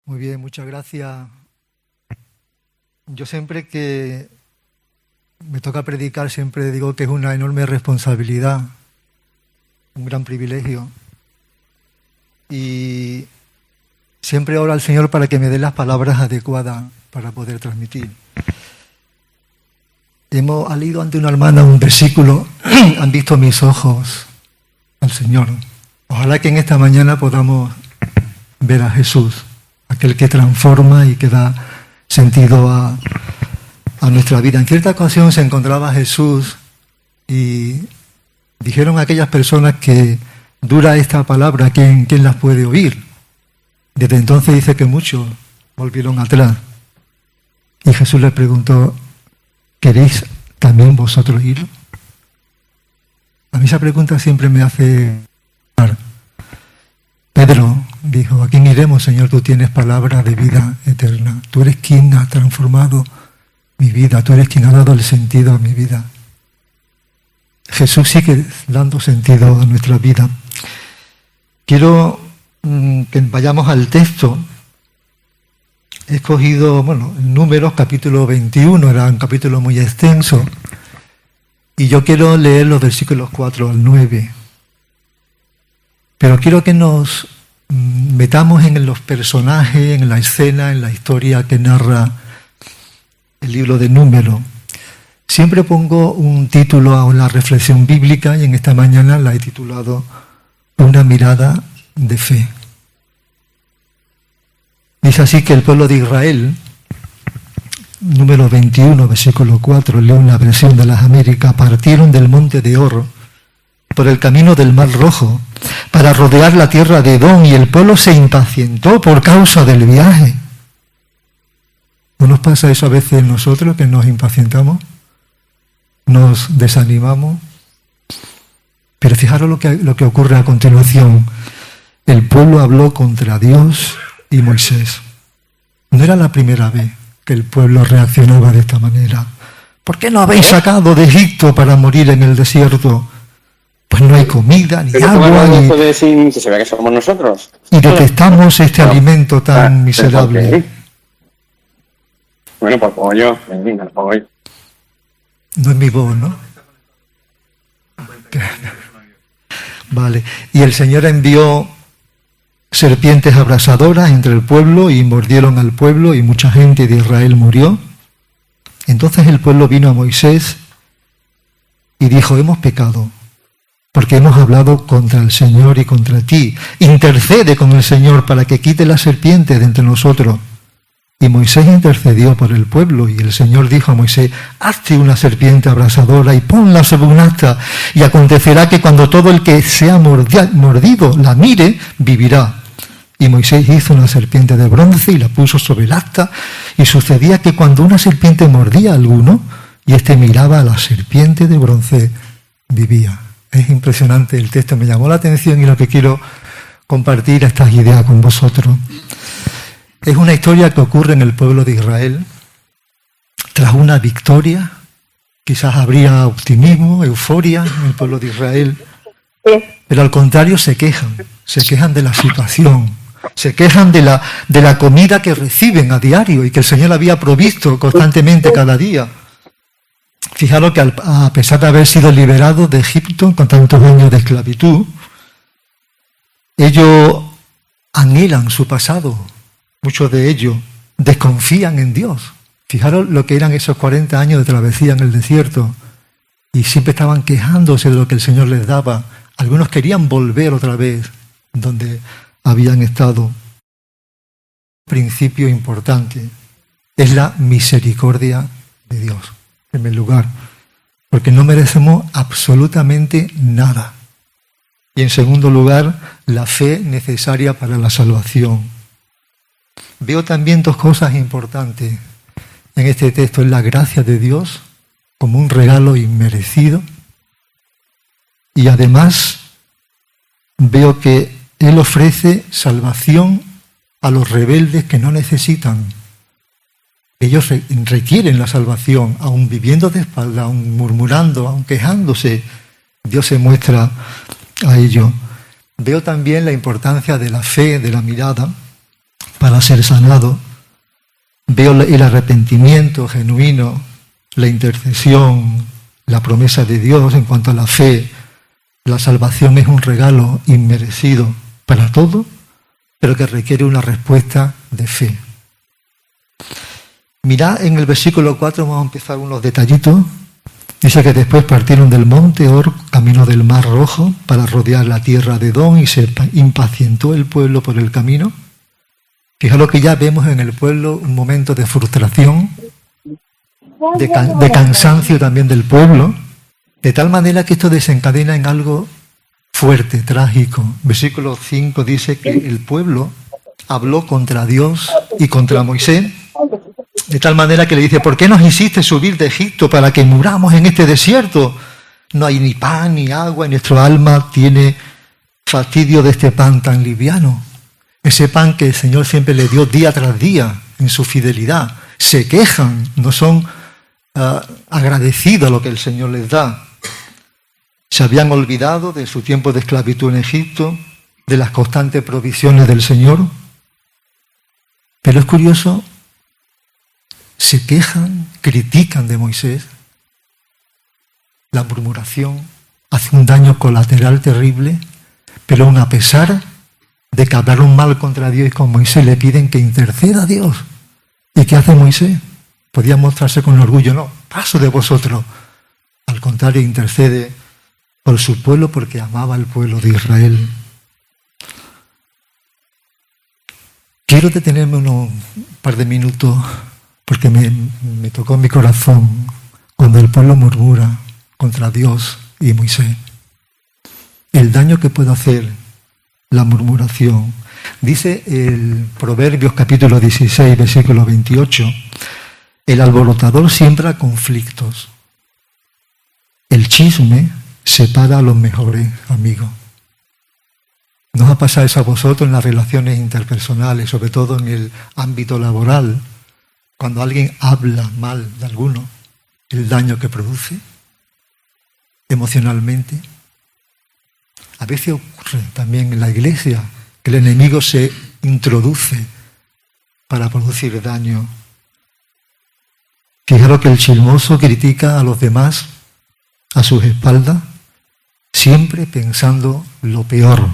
Muy bien, muchas gracias. Yo siempre que me toca predicar, siempre digo que es una enorme responsabilidad, un gran privilegio. Y siempre oro al Señor para que me dé las palabras adecuadas para poder transmitir. Ha leído ante una hermana un versículo, han visto mis ojos al Señor. Ojalá que en esta mañana podamos ver a Jesús, aquel que transforma y que da sentido a nuestra vida. En cierta ocasión se encontraba Jesús y dijeron a aquellas personas que dura esta palabra, ¿quién las puede oír? Desde entonces dice que muchos volvieron atrás. Y Jesús les preguntó, ¿queréis también vosotros ir? A mí esa pregunta siempre me hace... Pedro dijo, ¿a quién iremos, Señor? Tú tienes palabras de vida eterna. Tú eres quien ha transformado mi vida. Tú eres quien ha dado el sentido a mi vida. Jesús sigue dando sentido a nuestra vida. Quiero que vayamos al texto. He escogido, Números capítulo 21, era un capítulo muy extenso. Y yo quiero leer los versículos 4 al 9. Pero quiero que nos metamos en los personajes, en la escena, en la historia que narra el libro de Números. Siempre pongo un título a una reflexión bíblica y en esta mañana la he titulado Una mirada de fe. Dice así que el pueblo de Israel, Número 21, versículo 4, leo en la versión de las Américas, partieron del monte de Hor por el camino del Mar Rojo para rodear la tierra de Edom y el pueblo se impacientó por causa del viaje. ¿No nos pasa eso a veces nosotros, que nos impacientamos? Nos desanimamos. Pero fijaros lo que ocurre a continuación. El pueblo habló contra Dios y Moisés. No era la primera vez que el pueblo reaccionaba de esta manera. ¿Por qué no habéis sacado de Egipto para morir en el desierto? Pues no hay comida ni agua. ¿No puede decir que se vea que somos nosotros? Y detestamos este alimento tan miserable. Bueno, pues pongo yo. Venga, pongo yo. No es mi voz, ¿no? Vale. Y el Señor envió serpientes abrasadoras entre el pueblo y mordieron al pueblo y mucha gente de Israel murió. Entonces el pueblo vino a Moisés y dijo, hemos pecado porque hemos hablado contra el Señor y contra ti. Intercede con el Señor para que quite la serpiente de entre nosotros. Y Moisés intercedió por el pueblo y el Señor dijo a Moisés, hazte una serpiente abrasadora y ponla sobre un asta y acontecerá que cuando todo el que sea mordido la mire, vivirá. Y Moisés hizo una serpiente de bronce y la puso sobre el asta y sucedía que cuando una serpiente mordía a alguno y éste miraba a la serpiente de bronce, vivía. Es impresionante el texto, me llamó la atención y lo que quiero compartir estas ideas con vosotros. Es una historia que ocurre en el pueblo de Israel. Tras una victoria, quizás habría optimismo, euforia en el pueblo de Israel, pero al contrario se quejan de la situación, se quejan de la comida que reciben a diario y que el Señor había provisto constantemente cada día. Fijaros que a pesar de haber sido liberados de Egipto con tantos años de esclavitud, ellos anhelan su pasado. Muchos de ellos desconfían en Dios. Fijaros lo que eran esos 40 años de travesía en el desierto. Y siempre estaban quejándose de lo que el Señor les daba. Algunos querían volver otra vez donde habían estado. Un principio importante es la misericordia de Dios, en primer lugar. Porque no merecemos absolutamente nada. Y en segundo lugar, la fe necesaria para la salvación. Veo también dos cosas importantes en este texto. Es la gracia de Dios como un regalo inmerecido. Y además veo que Él ofrece salvación a los rebeldes que no necesitan. Ellos requieren la salvación, aun viviendo de espalda, aun murmurando, aun quejándose. Dios se muestra a ellos. Veo también la importancia de la fe, de la mirada, para ser sanado. Veo el arrepentimiento genuino, la intercesión, la promesa de Dios en cuanto a la fe. La salvación es un regalo inmerecido para todos, pero que requiere una respuesta de fe. Mirad en el versículo 4, vamos a empezar unos detallitos. Dice que después partieron del monte Hor, camino del Mar Rojo, para rodear la tierra de Edom, y se impacientó el pueblo por el camino. Fijaros que ya vemos en el pueblo un momento de frustración, de cansancio también del pueblo, de tal manera que esto desencadena en algo fuerte, trágico. Versículo 5 dice que el pueblo habló contra Dios y contra Moisés, de tal manera que le dice: ¿por qué nos hiciste subir de Egipto para que muramos en este desierto? No hay ni pan ni agua, y nuestro alma tiene fastidio de este pan tan liviano. Ese pan que el Señor siempre le dio día tras día en su fidelidad. Se quejan, no son agradecidos a lo que el Señor les da. Se habían olvidado de su tiempo de esclavitud en Egipto, de las constantes provisiones del Señor. Pero es curioso, se quejan, critican de Moisés. La murmuración hace un daño colateral terrible, pero aun a pesar de que hablaron mal contra Dios y con Moisés, le piden que interceda a Dios. ¿Y qué hace Moisés? Podía mostrarse con orgullo: no, paso de vosotros. Al contrario, intercede por su pueblo porque amaba al pueblo de Israel. Quiero detenerme un par de minutos porque me tocó mi corazón cuando el pueblo murmura contra Dios y Moisés. El daño que puede hacer la murmuración. Dice el Proverbios capítulo 16, versículo 28, el alborotador siembra conflictos. El chisme separa a los mejores amigos. ¿No os ha pasado eso a vosotros en las relaciones interpersonales, sobre todo en el ámbito laboral? Cuando alguien habla mal de alguno, el daño que produce emocionalmente. A veces ocurre también en la iglesia que el enemigo se introduce para producir daño. Fijaros que el chismoso critica a los demás a sus espaldas, siempre pensando lo peor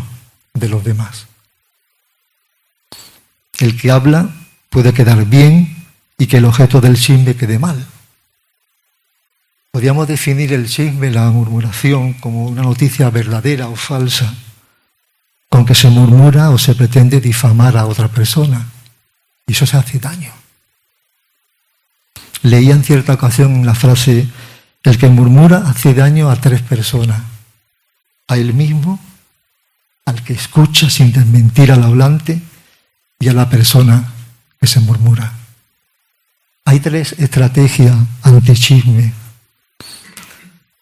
de los demás. El que habla puede quedar bien y que el objeto del chisme quede mal. Podríamos definir el chisme, la murmuración, como una noticia verdadera o falsa, con que se murmura o se pretende difamar a otra persona. Y eso se hace daño. Leía en cierta ocasión la frase: el que murmura hace daño a 3 personas. A él mismo, al que escucha sin desmentir al hablante y a la persona que se murmura. Hay 3 estrategias anti-chisme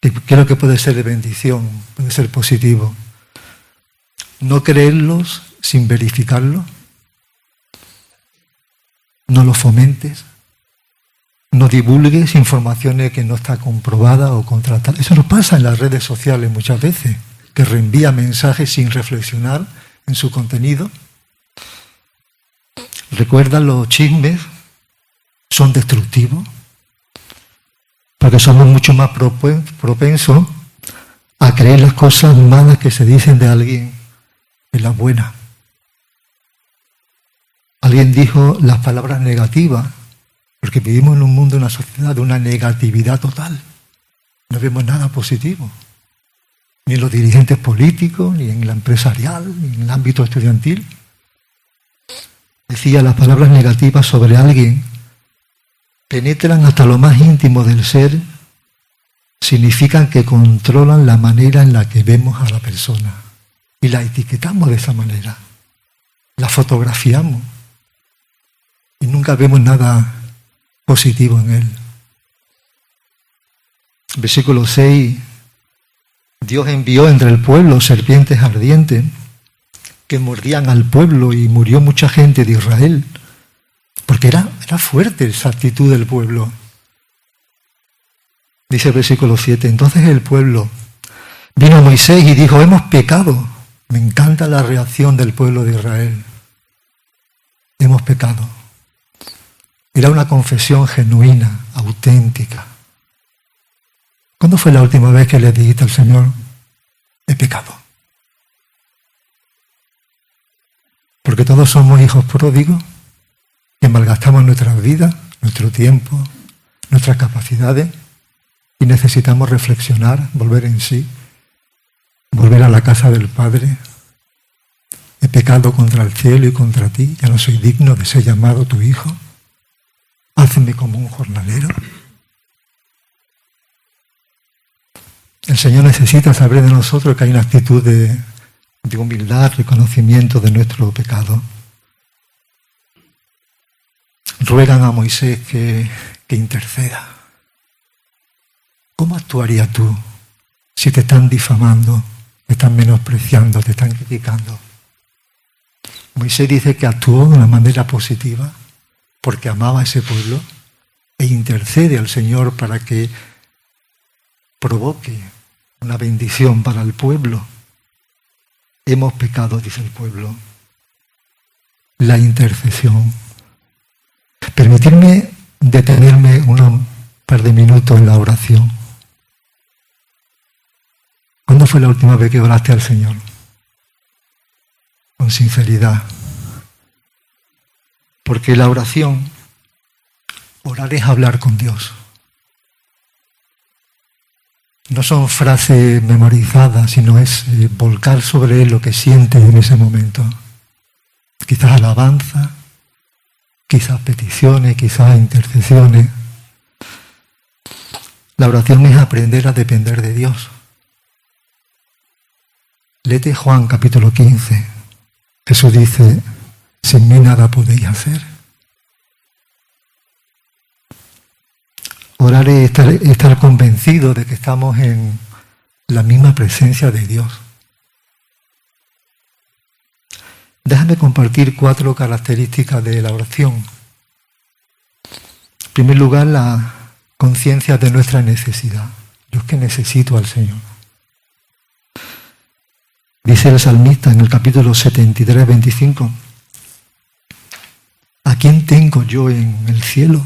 que creo que puede ser de bendición, puede ser positivo. No creerlos sin verificarlos. No los fomentes. No divulgues informaciones que no está comprobada o contratada. Eso nos pasa en las redes sociales muchas veces, que reenvía mensajes sin reflexionar en su contenido. Recuerda, los chismes son destructivos, porque somos mucho más propensos a creer las cosas malas que se dicen de alguien en las buenas. Alguien dijo las palabras negativas, porque vivimos en un mundo, en una sociedad de una negatividad total. No vemos nada positivo, ni en los dirigentes políticos, ni en la empresarial, ni en el ámbito estudiantil. Decía, las palabras negativas sobre alguien penetran hasta lo más íntimo del ser, significan que controlan la manera en la que vemos a la persona y la etiquetamos de esa manera, la fotografiamos y nunca vemos nada positivo en él. Versículo 6, Dios envió entre el pueblo serpientes ardientes que mordían al pueblo y murió mucha gente de Israel, porque era fuerte esa actitud del pueblo. Dice el versículo 7, entonces el pueblo vino a Moisés y dijo: hemos pecado. Me encanta la reacción del pueblo de Israel. Hemos pecado. Era una confesión genuina, auténtica. ¿Cuándo fue la última vez que le dijiste al Señor, he pecado? Porque todos somos hijos pródigos que malgastamos nuestras vidas, nuestro tiempo, nuestras capacidades y necesitamos reflexionar, volver en sí, volver a la casa del Padre. He pecado contra el cielo y contra ti, ya no soy digno de ser llamado tu hijo. Hazme como un jornalero. El Señor necesita saber de nosotros que hay una actitud de humildad, reconocimiento de nuestro pecado. Ruegan a Moisés que interceda. ¿Cómo actuarías tú si te están difamando, te están menospreciando, te están criticando? Moisés dice que actuó de una manera positiva porque amaba a ese pueblo e intercede al Señor para que provoque una bendición para el pueblo. Hemos pecado, dice el pueblo. La intercesión. Permitirme detenerme un par de minutos en la oración. ¿Cuándo fue la última vez que oraste al Señor? Con sinceridad. Porque la oración, orar es hablar con Dios. No son frases memorizadas, sino es volcar sobre Él lo que sientes en ese momento. Quizás alabanza, quizás peticiones, quizás intercesiones. La oración es aprender a depender de Dios. Léete Juan capítulo 15. Jesús dice, sin mí nada podéis hacer. Orar es estar convencido de que estamos en la misma presencia de Dios. Déjame compartir 4 características de la oración. En primer lugar, la conciencia de nuestra necesidad. Yo es que necesito al Señor. Dice el salmista en el capítulo 73, 25, ¿a quién tengo yo en el cielo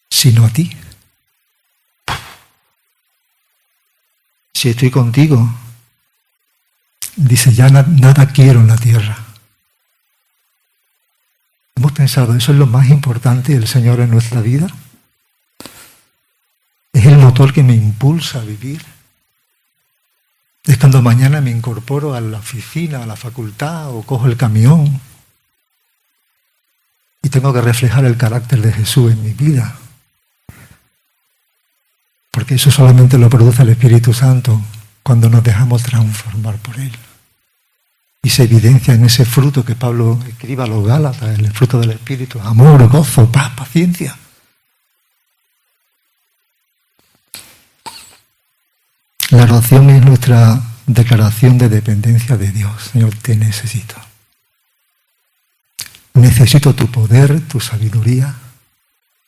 sino a ti? Si estoy contigo, dice, ya nada quiero en la tierra. ¿Hemos pensado eso es lo más importante del Señor en nuestra vida? Es el motor que me impulsa a vivir. Es cuando mañana me incorporo a la oficina, a la facultad o cojo el camión y tengo que reflejar el carácter de Jesús en mi vida. Porque eso solamente lo produce el Espíritu Santo cuando nos dejamos transformar por Él. Y se evidencia en ese fruto que Pablo escribe a los Gálatas, el fruto del Espíritu: amor, gozo, paz, paciencia. La oración es nuestra declaración de dependencia de Dios. Señor, te necesito. Necesito tu poder, tu sabiduría.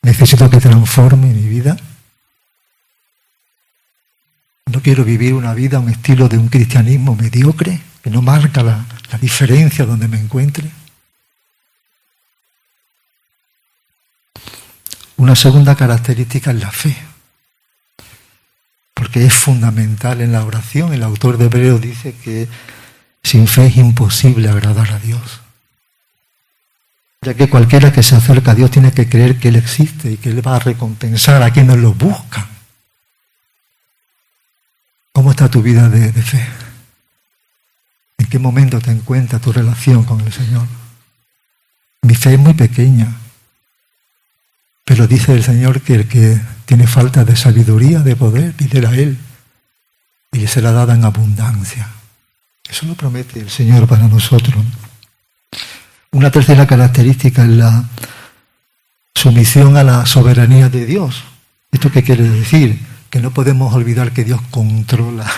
Necesito que transforme mi vida. No quiero vivir una vida, un estilo de un cristianismo mediocre, que no marca la diferencia donde me encuentre. Una segunda característica es la fe, porque es fundamental en la oración. El autor de Hebreos dice que sin fe es imposible agradar a Dios, ya que cualquiera que se acerca a Dios tiene que creer que Él existe y que Él va a recompensar a quienes lo buscan. ¿Cómo está tu vida de fe? ¿En qué momento te encuentras tu relación con el Señor? Mi fe es muy pequeña, pero dice el Señor que el que tiene falta de sabiduría, de poder, pídele a Él y le será dada en abundancia. Eso lo promete el Señor para nosotros. Una tercera característica es la sumisión a la soberanía de Dios. ¿Esto qué quiere decir? Que no podemos olvidar que Dios controla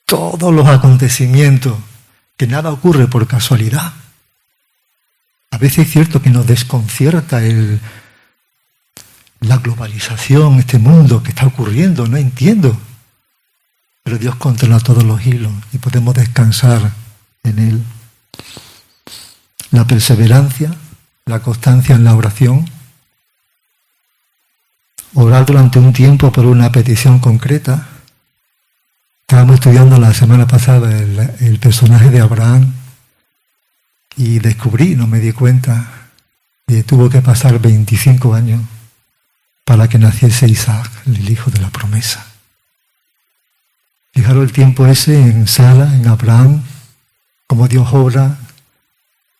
todos los acontecimientos, que nada ocurre por casualidad. A veces es cierto que nos desconcierta la globalización, este mundo que está ocurriendo, no entiendo. Pero Dios controla todos los hilos y podemos descansar en Él. la perseverancia, la constancia en la oración, orar durante un tiempo por una petición concreta. Estábamos estudiando la semana pasada el personaje de Abraham y descubrí, no me di cuenta, que tuvo que pasar 25 años para que naciese Isaac, el hijo de la promesa. Fijaros el tiempo ese en Sara, en Abraham, como Dios obra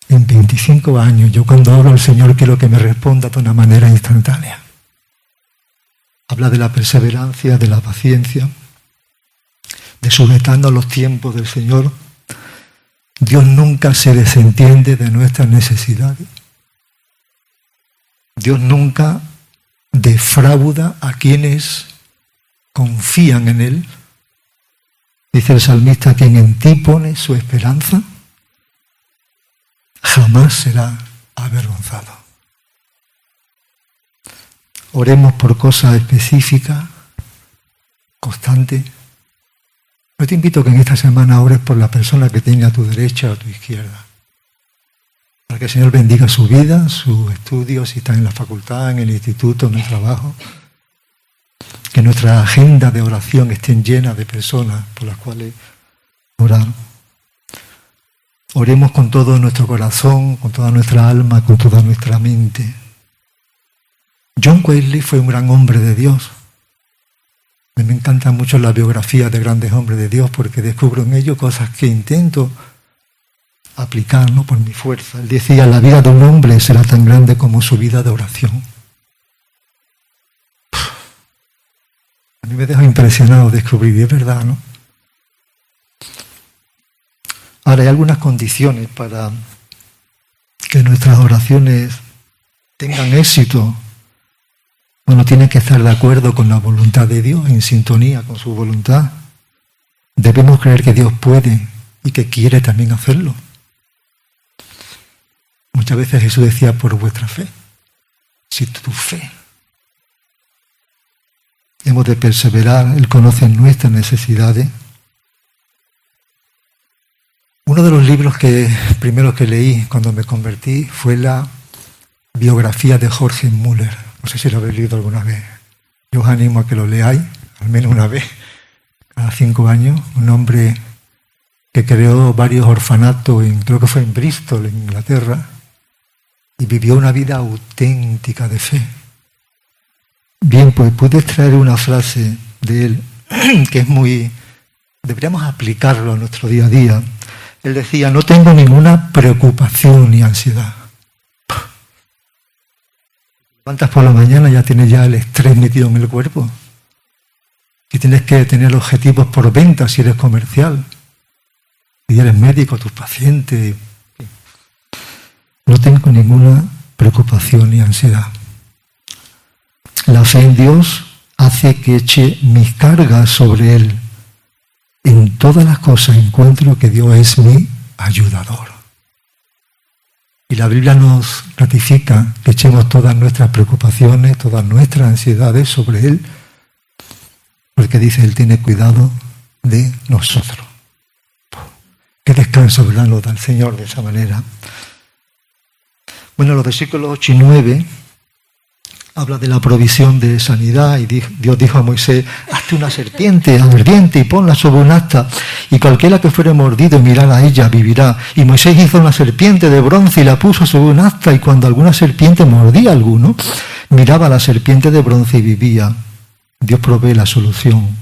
en 25 años. Yo cuando hablo al Señor quiero que me responda de una manera instantánea. Habla de la perseverancia, de la paciencia, de sujetarnos a los tiempos del Señor. Dios nunca se desentiende de nuestras necesidades. Dios nunca defrauda a quienes confían en Él. Dice el salmista: quien en ti pone su esperanza, jamás será avergonzado. Oremos por cosas específicas, constantes. Yo te invito a que en esta semana ores por la persona que tiene a tu derecha o a tu izquierda, para que el Señor bendiga su vida, sus estudios, si está en la facultad, en el instituto, en el trabajo. Que nuestra agenda de oración estén llenas de personas por las cuales orar. Oremos con todo nuestro corazón, con toda nuestra alma, con toda nuestra mente. John Wesley fue un gran hombre de Dios. A mí me encantan mucho las biografías de grandes hombres de Dios porque descubro en ellos cosas que intento aplicar, ¿no?, por mi fuerza. Él decía: la vida de un hombre será tan grande como su vida de oración. A mí me deja impresionado descubrir, y es verdad, ¿no? Ahora, hay algunas condiciones para que nuestras oraciones tengan éxito. Bueno, tienen que estar de acuerdo con la voluntad de Dios, en sintonía con su voluntad. Debemos creer que Dios puede y que quiere también hacerlo. Muchas veces Jesús decía: por vuestra fe. Si tu fe. Hemos de perseverar. Él conoce nuestras necesidades. Uno de los libros primeros que leí cuando me convertí fue la biografía de Jorge Müller. No sé si lo habéis leído alguna vez. Yo os animo a que lo leáis, al menos una vez, cada 5 años. Un hombre que creó varios orfanatos, creo que fue en Bristol, en Inglaterra, y vivió una vida auténtica de fe. Bien, pues pude extraer una frase de él que es muy... deberíamos aplicarlo a nuestro día a día. Él decía: no tengo ninguna preocupación ni ansiedad. Levantas por la mañana, ya tienes el estrés metido en el cuerpo. Y tienes que tener objetivos por venta si eres comercial. Si eres médico, tus pacientes. No tengo ninguna preocupación ni ansiedad. La fe en Dios hace que eche mis cargas sobre Él. En todas las cosas encuentro que Dios es mi ayudador. Y la Biblia nos ratifica que echemos todas nuestras preocupaciones, todas nuestras ansiedades sobre Él, porque dice: Él tiene cuidado de nosotros. Qué descanso, ¿verdad?, nos da el Señor de esa manera. Bueno, los versículos 8 y 9 habla de la provisión de sanidad, y Dios dijo a Moisés: hazte una serpiente ardiente y ponla sobre un asta, y cualquiera que fuere mordido y mirara a ella vivirá. Y Moisés hizo una serpiente de bronce y la puso sobre un asta, y cuando alguna serpiente mordía a alguno, miraba a la serpiente de bronce y vivía. Dios provee la solución.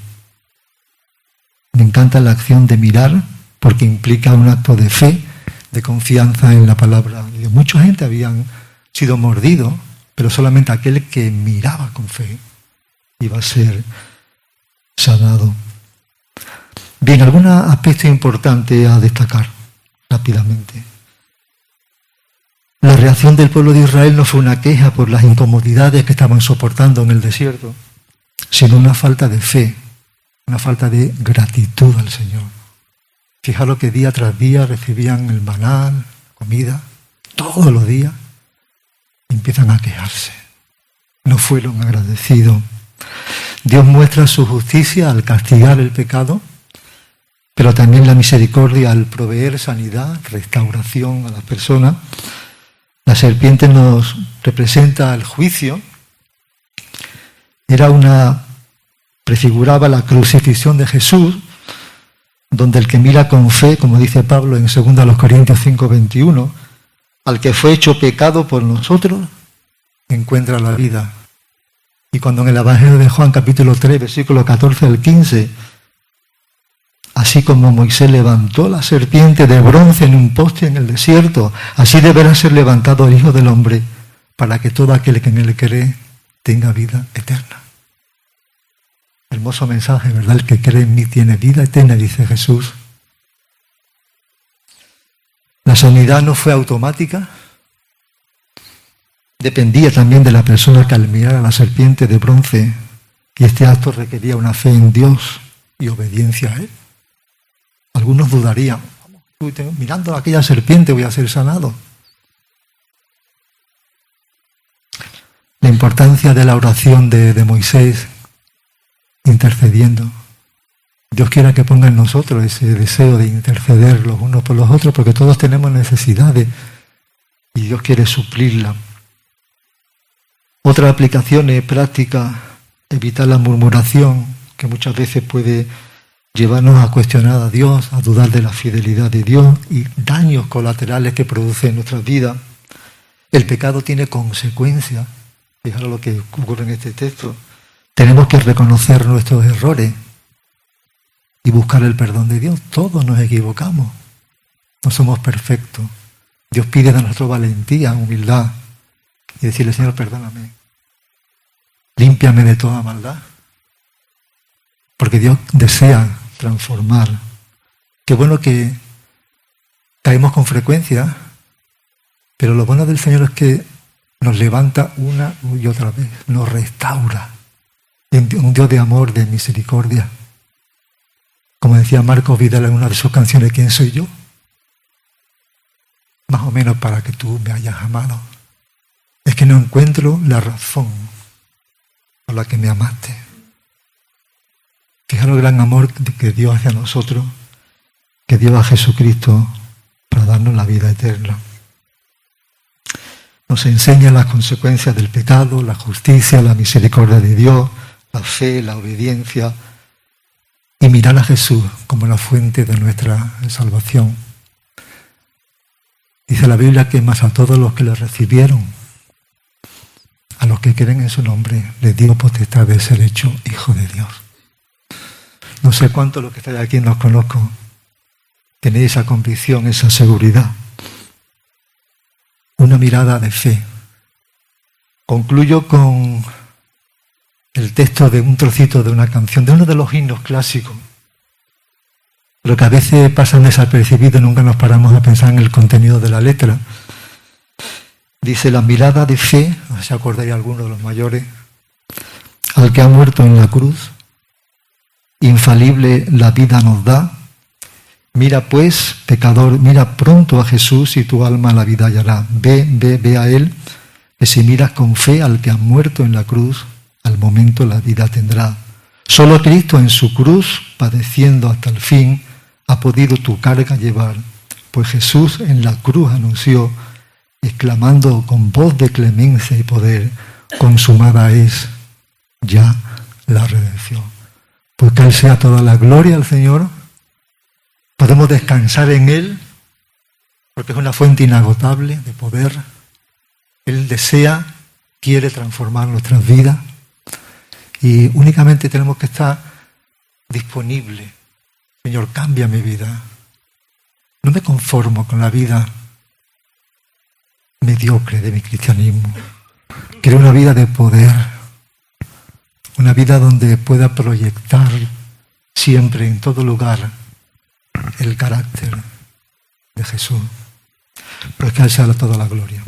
Me encanta la acción de mirar, porque implica un acto de fe, de confianza en la palabra de Dios. Mucha gente habían sido mordidos, pero solamente aquel que miraba con fe iba a ser sanado. Bien, algunos aspectos importantes a destacar rápidamente. La reacción del pueblo de Israel no fue una queja por las incomodidades que estaban soportando en el desierto, sino una falta de fe, una falta de gratitud al Señor. Fijaros que día tras día recibían el maná, comida, todos los días. Empiezan a quejarse. No fueron agradecidos. Dios muestra su justicia al castigar el pecado, pero también la misericordia al proveer sanidad, restauración a las personas. La serpiente nos representa el juicio. Prefiguraba la crucifixión de Jesús, donde el que mira con fe, como dice Pablo en 2 Corintios 5:21, al que fue hecho pecado por nosotros, encuentra la vida. Y cuando en el Evangelio de Juan capítulo 3, versículos 14 al 15, así como Moisés levantó la serpiente de bronce en un poste en el desierto, así deberá ser levantado el Hijo del Hombre, para que todo aquel que en él cree tenga vida eterna. Hermoso mensaje, ¿verdad? El que cree en mí tiene vida eterna, dice Jesús. La sanidad no fue automática. Dependía también de la persona que al mirar a la serpiente de bronce, y este acto requería una fe en Dios y obediencia a Él. Algunos dudarían, mirando a aquella serpiente voy a ser sanado. La importancia de la oración de Moisés intercediendo. Dios quiera que ponga en nosotros ese deseo de interceder los unos por los otros, porque todos tenemos necesidades y Dios quiere suplirla. Otra aplicación es práctica, evitar la murmuración, que muchas veces puede llevarnos a cuestionar a Dios, a dudar de la fidelidad de Dios y daños colaterales que produce en nuestras vidas. El pecado tiene consecuencias. Fijaros lo que ocurre en este texto. Tenemos que reconocer nuestros errores y buscar el perdón de Dios. Todos nos equivocamos. No somos perfectos. Dios pide de nosotros valentía, humildad y decirle, Señor, perdóname. Límpiame de toda maldad. Porque Dios desea transformar. Qué bueno que caemos con frecuencia, pero lo bueno del Señor es que nos levanta una y otra vez, nos restaura. Un Dios de amor, de misericordia. Como decía Marcos Vidal en una de sus canciones, ¿quién soy yo? Más o menos para que tú me hayas amado. Es que no encuentro la razón por la que me amaste. Fijaros el gran amor que dio hacia nosotros, que dio a Jesucristo para darnos la vida eterna. Nos enseña las consecuencias del pecado, la justicia, la misericordia de Dios, la fe, la obediencia, y mirar a Jesús como la fuente de nuestra salvación. Dice la Biblia que más a todos los que le recibieron, a los que creen en su nombre, les dio potestad de ser hecho hijo de Dios. No sé cuántos los que estáis aquí no os conozco, tenéis esa convicción, esa seguridad. Una mirada de fe. Concluyo con el texto de un trocito de una canción, de uno de los himnos clásicos, pero que a veces pasan desapercibidos, nunca nos paramos a pensar en el contenido de la letra. Dice, la mirada de fe, no sé si acordáis alguno de los mayores, al que ha muerto en la cruz, infalible la vida nos da. Mira pues, pecador, mira pronto a Jesús y tu alma la vida hallará. Ve a Él, que si miras con fe al que ha muerto en la cruz, al momento la vida tendrá. Solo Cristo en su cruz, padeciendo hasta el fin, ha podido tu carga llevar, pues Jesús en la cruz anunció, exclamando con voz de clemencia y poder, consumada es ya la redención. Pues que Él sea toda la gloria al Señor. Podemos descansar en Él, porque es una fuente inagotable de poder. Él desea, quiere transformar nuestras vidas, y únicamente tenemos que estar disponibles. Señor, cambia mi vida. No me conformo con la vida mediocre de mi cristianismo. Quiero una vida de poder, una vida donde pueda proyectar siempre, en todo lugar, el carácter de Jesús. Pues que a Él sea toda la gloria.